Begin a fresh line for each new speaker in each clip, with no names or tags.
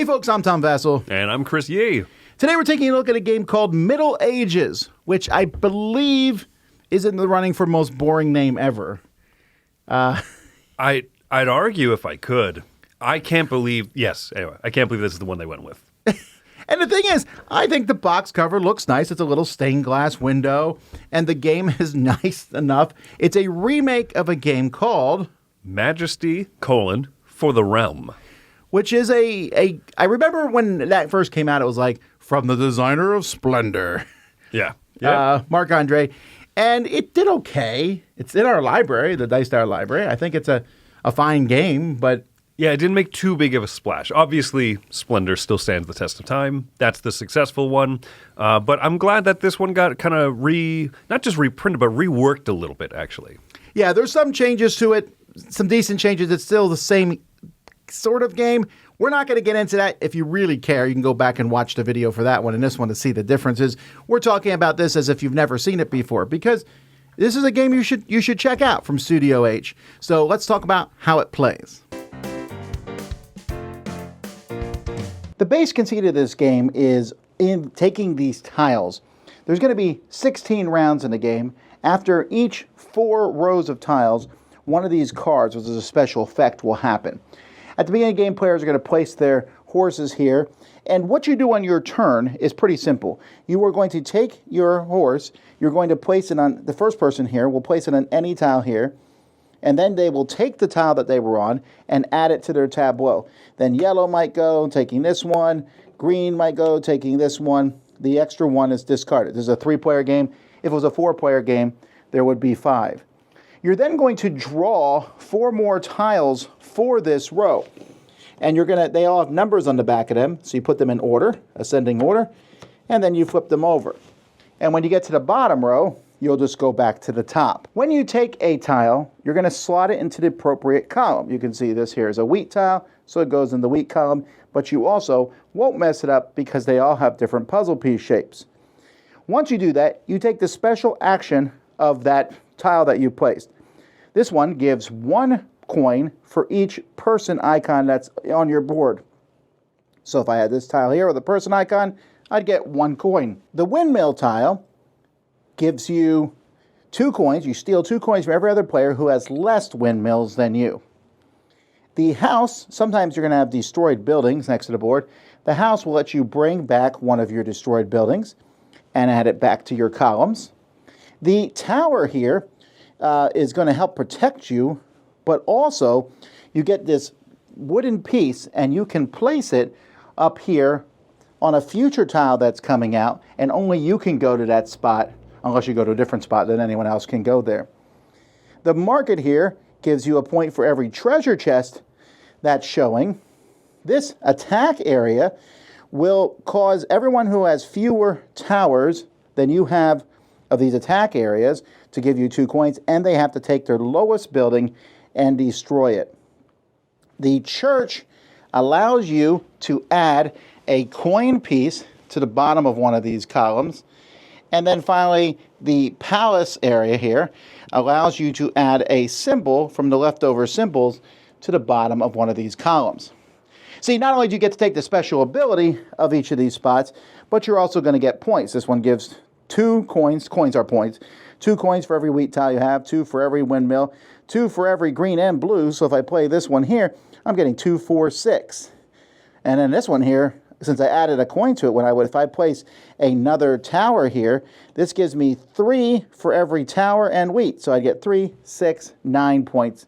Hey folks, I'm Tom Vassell.
And I'm Chris Yee.
Today we're taking a look at a game called Middle Ages, which I believe is in the running for most boring name ever.
I'd argue if I could. I can't believe this is the one they went with.
And the thing is, I think the box cover looks nice. It's a little stained glass window, and the game is nice enough. It's a remake of a game called
Majesty, for the Realm.
Which is I remember when that first came out, it was like, from the designer of Splendor.
Yeah.
Marc-Andre. And it did okay. It's in our library, the Dice Tower library. I think it's a fine game, but...
Yeah, it didn't make too big of a splash. Obviously, Splendor still stands the test of time. That's the successful one. But I'm glad that this one got kind of not just reprinted, but reworked a little bit, actually.
Yeah, there's some changes to it, some decent changes. It's still the same sort of game. We're not going to get into that. If you really care, you can go back and watch the video for that one and this one to see the differences. We're talking about this as if you've never seen it before, because this is a game you should check out from Studio H. So let's talk about how it plays. The base conceit of this game is in taking these tiles. There's going to be 16 rounds in the game. After each 4 rows of tiles, one of these cards, which is a special effect, will happen. At the beginning of the game, players are going to place their horses here. And what you do on your turn is pretty simple. You are going to take your horse, you're going to place it on, the first person here will place it on any tile here, and then they will take the tile that they were on and add it to their tableau. Then yellow might go, taking this one. Green might go, taking this one. The extra one is discarded. This is a 3-player game. If it was a 4-player game, there would be 5. You're then going to draw 4 more tiles for this row. And they all have numbers on the back of them, so you put them in order, ascending order, and then you flip them over. And when you get to the bottom row, you'll just go back to the top. When you take a tile, you're going to slot it into the appropriate column. You can see this here is a wheat tile, so it goes in the wheat column, but you also won't mess it up because they all have different puzzle piece shapes. Once you do that, you take the special action of that tile that you placed. This one gives 1 coin for each person icon that's on your board. So if I had this tile here with a person icon, I'd get 1 coin. The windmill tile gives you 2 coins. You steal 2 coins from every other player who has less windmills than you. The house, sometimes you're going to have destroyed buildings next to the board. The house will let you bring back one of your destroyed buildings and add it back to your columns. The tower here is going to help protect you, but also you get this wooden piece and you can place it up here on a future tile that's coming out, and only you can go to that spot unless you go to a different spot, then anyone else can go there. The market here gives you a point for every treasure chest that's showing. This attack area will cause everyone who has fewer towers than you have of these attack areas to give you 2 coins, and they have to take their lowest building and destroy it. The church allows you to add a coin piece to the bottom of one of these columns. And then finally, the palace area here allows you to add a symbol from the leftover symbols to the bottom of one of these columns. See, not only do you get to take the special ability of each of these spots, but you're also going to get points. This one gives 2 coins. Coins are points. 2 coins for every wheat tile you have, 2 for every windmill, 2 for every green and blue. So if I play this one here, I'm getting 2, 4, 6. And then this one here, since I added a coin to it, if I place another tower here, this gives me 3 for every tower and wheat. So I get 3, 6, 9 points,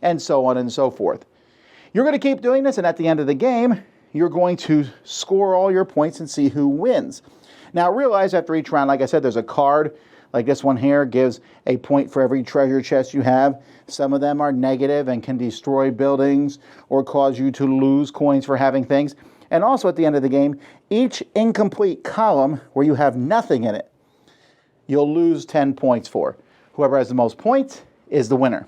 and so on and so forth. You're going to keep doing this, and at the end of the game, you're going to score all your points and see who wins. Now realize after each round, like I said, there's a card. Like this one here gives a point for every treasure chest you have. Some of them are negative and can destroy buildings or cause you to lose coins for having things. And also at the end of the game, each incomplete column where you have nothing in it, you'll lose 10 points for. Whoever has the most points is the winner.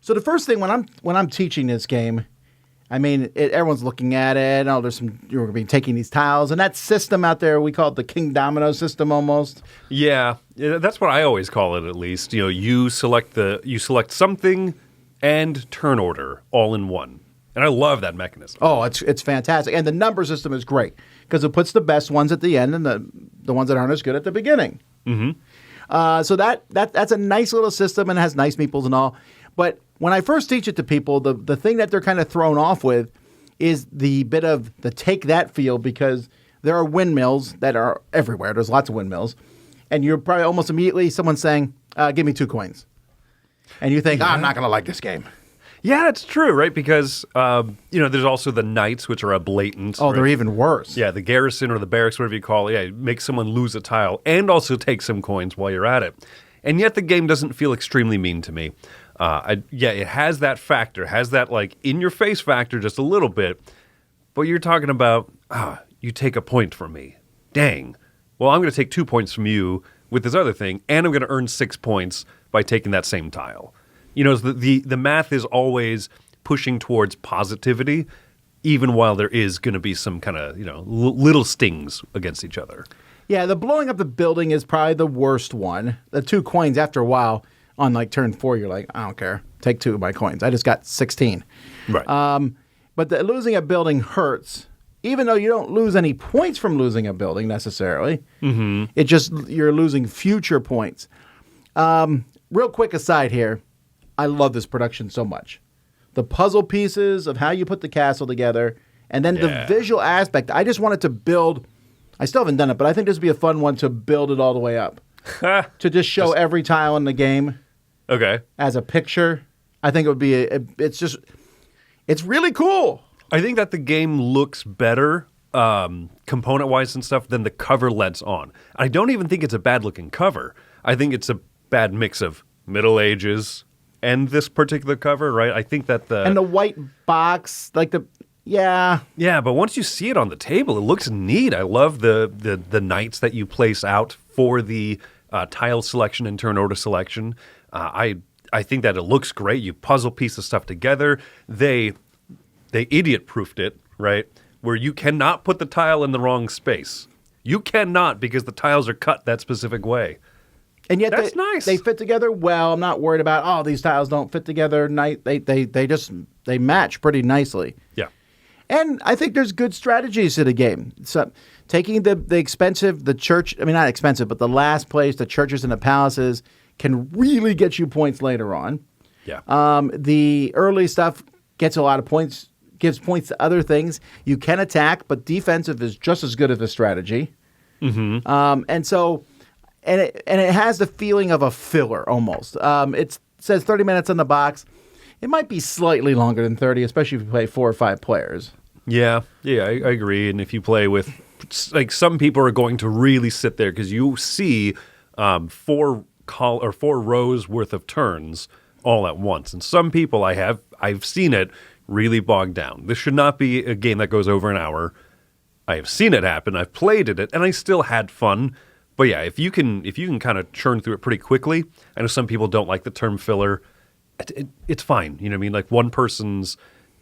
So the first thing when I'm teaching this game, I mean, everyone's looking at it. Oh, you're going to be taking these tiles. And that system out there, we call it the King Domino system almost.
Yeah, that's what I always call it. At least, you select something and turn order all in one, and I love that mechanism.
Oh, it's fantastic, and the number system is great because it puts the best ones at the end and the ones that aren't as good at the beginning. Mm-hmm. So that's a nice little system and it has nice meeples and all. But when I first teach it to people, the thing that they're kind of thrown off with is the bit of the take that feel, because there are windmills that are everywhere. There's lots of windmills. And you're probably almost immediately someone's saying, give me 2 coins. And you think, I'm not going to like this game.
Yeah, it's true, right? Because, there's also the knights, which are a blatant.
Oh, they're even worse.
Yeah, the garrison or the barracks, whatever you call it. Yeah, make someone lose a tile and also take some coins while you're at it. And yet the game doesn't feel extremely mean to me. It has that factor, has that in-your-face factor just a little bit. But you're talking about, you take a point from me. Dang. Well, I'm going to take 2 points from you with this other thing, and I'm going to earn 6 points by taking that same tile. The math is always pushing towards positivity, even while there is going to be some kind of, little stings against each other.
Yeah, the blowing up the building is probably the worst one. The 2 coins, after a while, on turn 4, you're like, I don't care. Take 2 of my coins. I just got 16.
Right.
But losing a building hurts, even though you don't lose any points from losing a building necessarily. Mm-hmm. It just, you're losing future points. Real quick aside here, I love this production so much. The puzzle pieces of how you put the castle together, and then the visual aspect. I just wanted to build, I still haven't done it, but I think this would be a fun one to build it all the way up. To just show every tile in the game.
Okay.
As a picture. I think it would be, it's really cool.
I think that the game looks better component-wise and stuff than the cover lets on. I don't even think it's a bad-looking cover. I think it's a bad mix of Middle Ages and this particular cover, right? I think that
And the white box, yeah.
Yeah, but once you see it on the table, it looks neat. I love the knights that you place out for the tile selection and turn order selection. I think that it looks great. You puzzle piece of stuff together. They idiot-proofed it, right? Where you cannot put the tile in the wrong space. You cannot, because the tiles are cut that specific way.
And yet
that's nice.
They fit together well. I'm not worried about, these tiles don't fit together. They match pretty nicely.
Yeah.
And I think there's good strategies to the game. So taking the expensive, not expensive, but the last place, the churches and the palaces, can really get you points later on.
Yeah.
The early stuff gets a lot of points, gives points to other things. You can attack, but defensive is just as good as a strategy. Mm-hmm. And it has the feeling of a filler almost. It says 30 minutes on the box. It might be slightly longer than 30, especially if you play 4 or 5 players.
Yeah, I agree. And if you play with, some people are going to really sit there because you see 4 rows worth of turns all at once. And some people I've seen it really bogged down. This should not be a game that goes over an hour. I have seen it happen. I've played it, and I still had fun. But yeah, if you can kind of churn through it pretty quickly, I know some people don't like the term filler. It's fine. You know what I mean? Like one person's,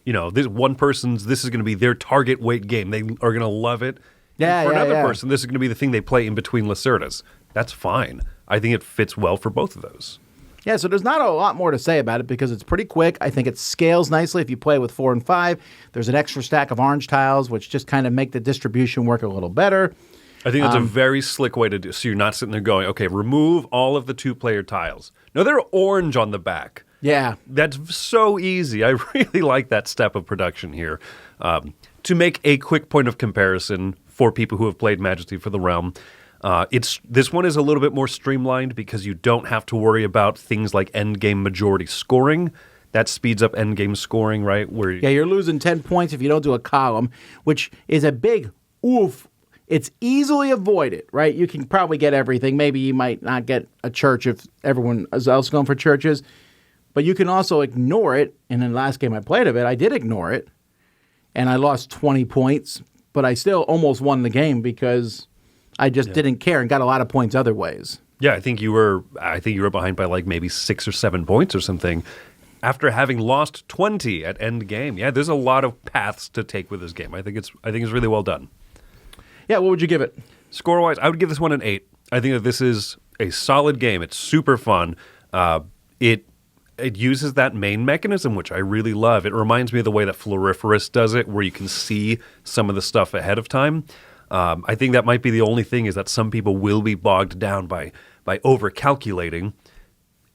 this is going to be their target weight game. They are going to love it.
Yeah,
and for another
yeah.
person, this is going to be the thing they play in between Lacerdas. That's fine. I think it fits well for both of those.
Yeah, so there's not a lot more to say about it because it's pretty quick. I think it scales nicely if you play with 4 and 5. There's an extra stack of orange tiles, which just kind of make the distribution work a little better.
I think that's a very slick way to do. So you're not sitting there going, okay, remove all of the 2-player tiles. No, they're orange on the back.
Yeah.
That's so easy. I really like that step of production here. To make a quick point of comparison for people who have played Majesty for the Realm, this one is a little bit more streamlined because you don't have to worry about things like endgame majority scoring. That speeds up endgame scoring, right?
Yeah, you're losing 10 points if you don't do a column, which is a big oof. It's easily avoided, right? You can probably get everything. Maybe you might not get a church if everyone else is going for churches. But you can also ignore it. And in the last game I played of it, I did ignore it. And I lost 20 points. But I still almost won the game because I just didn't care and got a lot of points other ways.
Yeah, I think you were behind by like maybe 6 or 7 points or something. after having lost 20 at end game. Yeah, there's a lot of paths to take with this game. I think it's really well done.
Yeah, what would you give it?
Score-wise, I would give this one an 8. I think that this is a solid game. It's super fun. It uses that main mechanism, which I really love. It reminds me of the way that Floriferous does it, where you can see some of the stuff ahead of time. I think that might be the only thing, is that some people will be bogged down by over-calculating.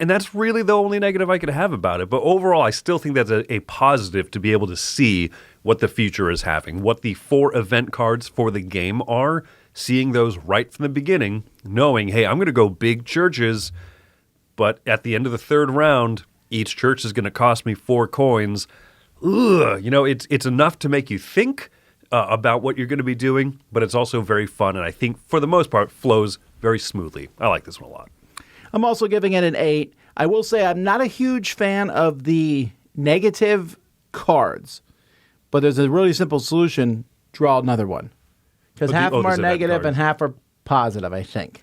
And that's really the only negative I could have about it. But overall, I still think that's a positive to be able to see what the future is having, what the 4 event cards for the game are, seeing those right from the beginning, knowing, hey, I'm going to go big churches, but at the end of the 3rd round, each church is going to cost me 4 coins. Ugh, it's enough to make you think about what you're going to be doing, but it's also very fun, and I think for the most part flows very smoothly. I like this one a lot.
I'm also giving it an 8. I will say I'm not a huge fan of the negative cards, but there's a really simple solution: draw another one. Because half of them are negative and half are positive, I think.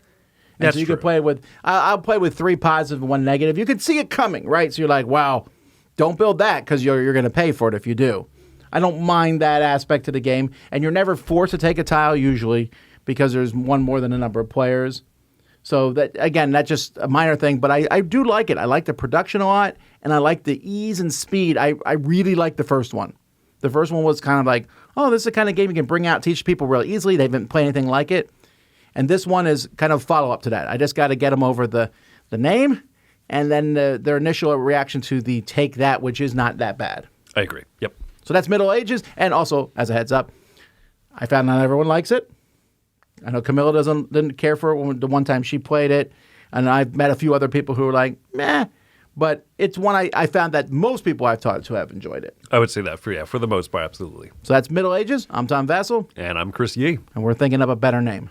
And
That's
so you
true.
could play with, I'll play with 3 positive and 1 negative. You could see it coming, right? So you're like, wow, don't build that because you're going to pay for it if you do. I don't mind that aspect of the game. And you're never forced to take a tile usually because there's one more than a number of players. So that, again, that's just a minor thing, but I do like it. I like the production a lot, and I like the ease and speed. I really like the first one. The first one was kind of like, oh, this is the kind of game you can bring out, teach people real easily. They haven't played anything like it. And this one is kind of follow-up to that. I just got to get them over the name and then their initial reaction to the take that, which is not that bad.
I agree. Yep.
So that's Middle Ages. And also, as a heads up, I found not everyone likes it. I know Camilla didn't care for it the one time she played it. And I've met a few other people who were like, meh. But it's one I found that most people I've taught to have enjoyed it.
I would say that for the most part, absolutely.
So that's Middle Ages. I'm Tom Vassell.
And I'm Chris Yee.
And we're thinking of a better name.